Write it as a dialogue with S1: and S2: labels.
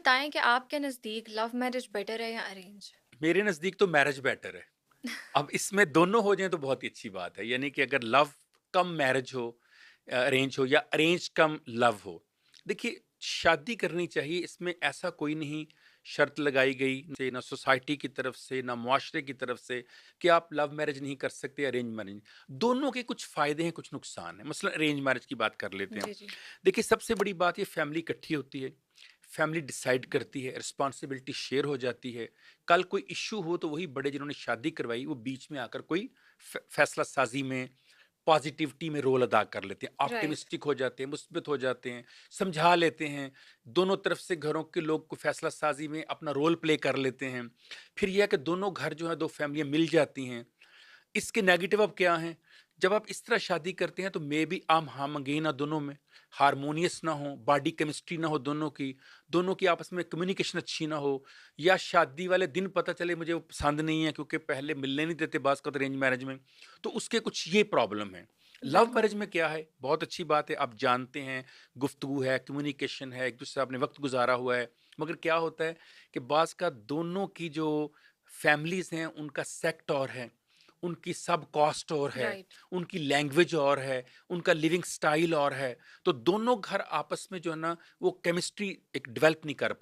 S1: बताएँ कि आपके नज़दीक लव मैरिज बेटर है या अरेंज?
S2: मेरे नज़दीक तो मैरिज बेटर है। अब इसमें दोनों हो जाएँ तो बहुत ही अच्छी बात है। यानी कि अगर लव कम मैरिज हो, अरेंज हो या अरेंज कम लव हो। देखिए, शादी करनी चाहिए, इसमें ऐसा कोई नहीं शर्त लगाई गई से ना सोसाइटी की तरफ से, ना मुआशरे की तरफ से कि आप लव मैरिज नहीं कर सकते, अरेंज मैरिज। दोनों के कुछ फ़ायदे हैं, कुछ नुकसान हैं। मसलन अरेंज मैरिज की बात कर लेते हैं।
S1: जी, जी।
S2: देखिए, सबसे बड़ी बात ये फैमिली इकट्ठी होती है, फैमिली डिसाइड करती है, रिस्पॉन्सिबिलिटी शेयर हो जाती है। कल कोई इश्यू हो तो वही बड़े जिन्होंने शादी करवाई वो बीच में आकर कोई फैसला साजी में, पॉजिटिविटी में रोल अदा कर लेते हैं,
S1: राइट।
S2: ऑप्टिमिस्टिक हो जाते हैं, मुस्बित हो जाते हैं, समझा लेते हैं। दोनों तरफ से घरों के लोग को फैसला साजी में अपना रोल प्ले कर लेते हैं। फिर यह है कि दोनों घर जो है, दो फैमिलियां मिल जाती हैं। इसके नेगेटिव अब क्या हैं? जब आप इस तरह शादी करते हैं तो मे बी हम-हमंगई ना दोनों में, हार्मोनियस ना हो, बॉडी केमिस्ट्री ना हो दोनों की आपस में कम्युनिकेशन अच्छी ना हो, या शादी वाले दिन पता चले मुझे वो पसंद नहीं है क्योंकि पहले मिलने नहीं देते बाज़ अरेंज मैरिज में, तो उसके कुछ ये प्रॉब्लम है। लव
S1: बिल्कुल।
S2: मैरिज में क्या है, बहुत अच्छी बात है, आप जानते हैं, गुफ्तगू है, कम्युनिकेशन है, एक-दूसरे से आपने वक़्त गुज़ारा हुआ है, मगर क्या होता है कि बाज़ का दोनों की जो फैमिलीज़ हैं, उनका सेक्ट और है, उनकी सब कॉस्ट और है,
S1: राइट।
S2: उनकी लैंग्वेज और है, उनका लिविंग स्टाइल और है, तो दोनों घर आपस में जो है ना, वो केमिस्ट्री एक डेवलप नहीं कर पा